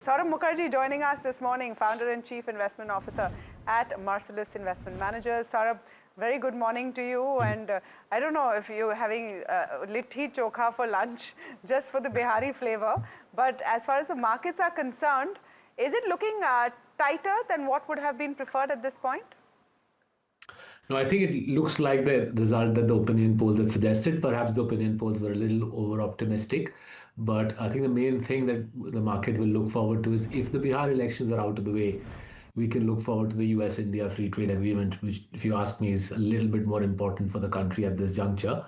Saurabh Mukherjee joining us this morning, Founder and Chief Investment Officer at Marcellus Investment Managers. Saurabh, very good morning to you. And I don't know if you're having litti chokha for lunch, just for the Bihari flavor. But as far as the markets are concerned, is it looking tighter than what would have been preferred at this point? No, I think it looks like the result that the opinion polls had suggested. Perhaps the opinion polls were a little over optimistic. But I think the main thing that the market will look forward to is if the Bihar elections are out of the way, we can look forward to the US India Free Trade Agreement, which, if you ask me, is a little bit more important for the country at this juncture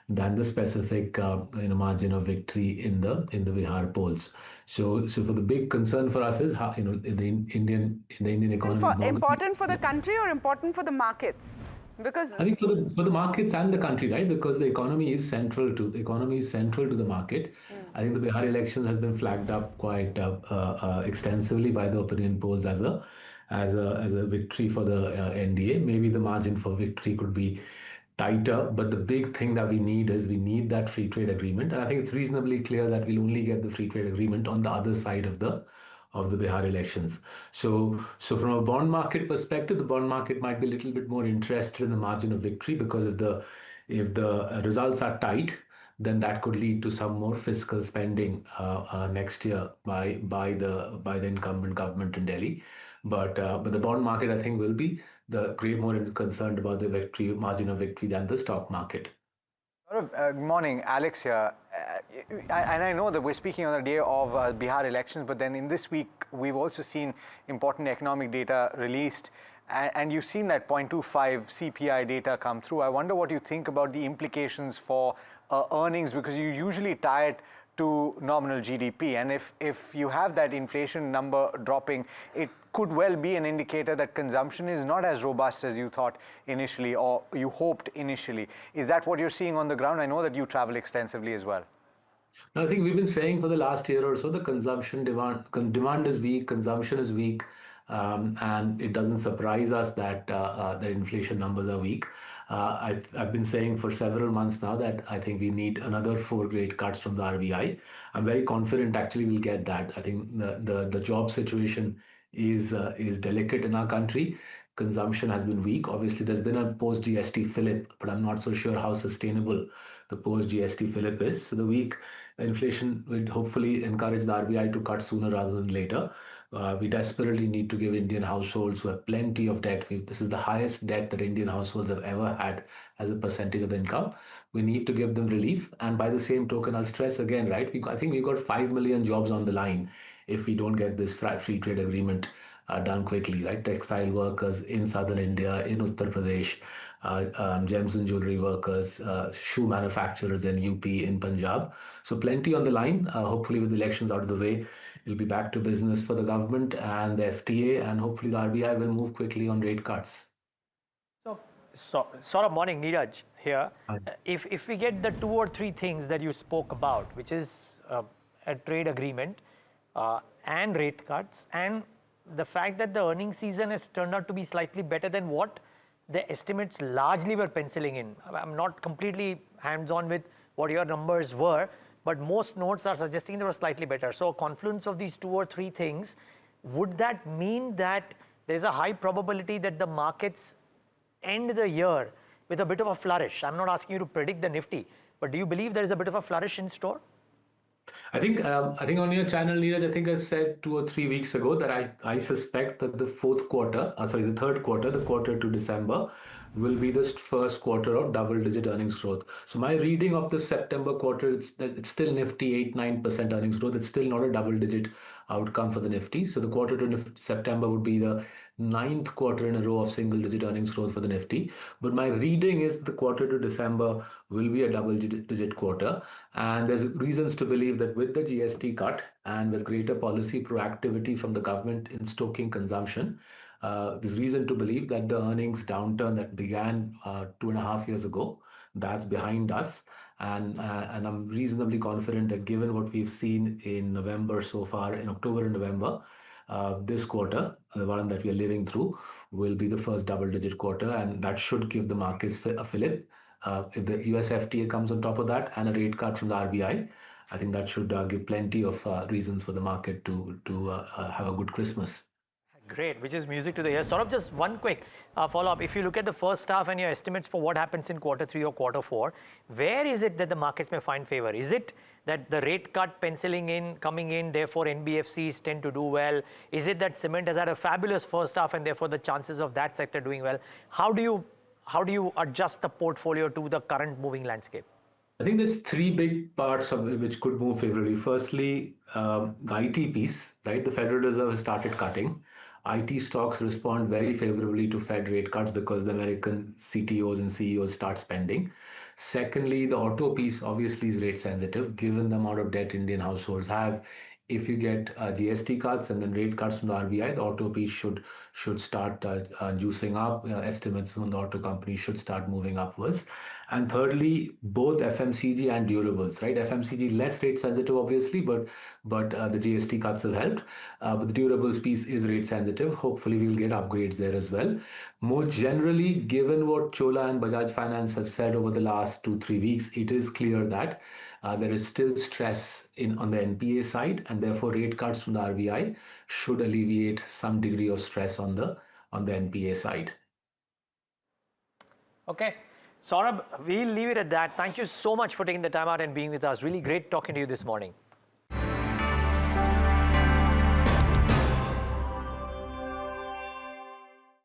than the specific margin of victory in the Bihar polls. So for the big concern for us is how the Indian economy is not going to Important for the country or important for the markets? Because I think for the markets and the country, right? Because the economy is central to the market. I think the Bihar elections has been flagged up quite extensively by the opinion polls as a victory for the NDA. Maybe the margin for victory could be tighter, but the big thing that we need that free trade agreement, and I think it's reasonably clear that we'll only get the free trade agreement on the other side of the Bihar elections. So from a bond market perspective, the bond market might be a little bit more interested in the margin of victory because if the results are tight, then that could lead to some more fiscal spending next year by the incumbent government in Delhi. But the bond market, I think, will be the great more concerned about the victory margin of victory than the stock market. Good morning, Alex here. And I know that we're speaking on the day of Bihar elections, but then in this week, we've also seen important economic data released. And you've seen that 0.25 CPI data come through. I wonder what you think about the implications for earnings, because you usually tie it to nominal GDP. And if you have that inflation number dropping, it could well be an indicator that consumption is not as robust as you thought initially or you hoped initially. Is that what you're seeing on the ground? I know that you travel extensively as well. No, I think we've been saying for the last year or so the demand is weak, consumption is weak, and it doesn't surprise us that the inflation numbers are weak. I've been saying for several months now that I think we need another 4 rate cuts from the RBI. I'm very confident actually we'll get that. I think the job situation is delicate in our country. Consumption has been weak. Obviously, there's been a post GST fillip, but I'm not so sure how sustainable the post GST fillip is. So the weak inflation will hopefully encourage the RBI to cut sooner rather than later. We desperately need to give Indian households who have plenty of debt. This is the highest debt that Indian households have ever had as a percentage of the income. We need to give them relief. And by the same token, I'll stress again, right? I think we've got 5 million jobs on the line if we don't get this free trade agreement done quickly, right? Textile workers in southern India, in Uttar Pradesh, gems and jewelry workers, shoe manufacturers in UP, in Punjab. So plenty on the line. Hopefully, with the elections out of the way, it'll be back to business for the government and the FTA, and hopefully the RBI will move quickly on rate cuts. Sort of morning, Neeraj here. Hi. If we get the 2 or 3 things that you spoke about, which is a trade agreement and rate cuts, and the fact that the earnings season has turned out to be slightly better than what the estimates largely were penciling in. I'm not completely hands-on with what your numbers were, but most notes are suggesting they were slightly better. So a confluence of these 2 or 3 things, would that mean that there's a high probability that the markets end the year with a bit of a flourish? I'm not asking you to predict the Nifty, but do you believe there is a bit of a flourish in store? I think on your channel, Neeraj, I think I said 2 or 3 weeks ago that I suspect that the third quarter, the quarter to December, will be the first quarter of double-digit earnings growth. So my reading of the September quarter, it's still Nifty 8-9% earnings growth. It's still not a double-digit outcome for the Nifty. So the quarter to September would be the 9th quarter in a row of single-digit earnings growth for the Nifty. But my reading is the quarter to December will be a double-digit quarter. And there's reasons to believe that with the GST cut and with greater policy proactivity from the government in stoking consumption, there's reason to believe that the earnings downturn that began 2.5 years ago, that's behind us. And I'm reasonably confident that given what we've seen in November so far, in October and November, this quarter, the one that we are living through, will be the first double-digit quarter, and that should give the markets a fillip. If the US FTA comes on top of that and a rate cut from the RBI, I think that should give plenty of reasons for the market to have a good Christmas. Great, which is music to the ears. Sort of just one quick follow-up. If you look at the first half and your estimates for what happens in quarter 3 or quarter 4, where is it that the markets may find favor? Is it that the rate cut penciling in, coming in, therefore NBFCs tend to do well? Is it that cement has had a fabulous first half and therefore the chances of that sector doing well? How do you adjust the portfolio to the current moving landscape? I think there's three big parts of it which could move favorably. Firstly, the IT piece, right? The Federal Reserve has started cutting. IT stocks respond very favorably to Fed rate cuts because the American CTOs and CEOs start spending. Secondly, the auto piece obviously is rate sensitive given the amount of debt Indian households have. If you get GST cuts and then rate cuts from the RBI, the auto piece should start juicing up. Estimates from the auto companies should start moving upwards. And thirdly, both FMCG and durables, right? FMCG less rate sensitive, obviously, but the GST cuts have helped. But the durables piece is rate sensitive. Hopefully, we'll get upgrades there as well. More generally, given what Chola and Bajaj Finance have said over the last 2-3 weeks, it is clear that there is still stress on the NPA side, and therefore rate cuts from the RBI should alleviate some degree of stress on the NPA side. Okay. Saurabh, we'll leave it at that. Thank you so much for taking the time out and being with us. Really great talking to you this morning.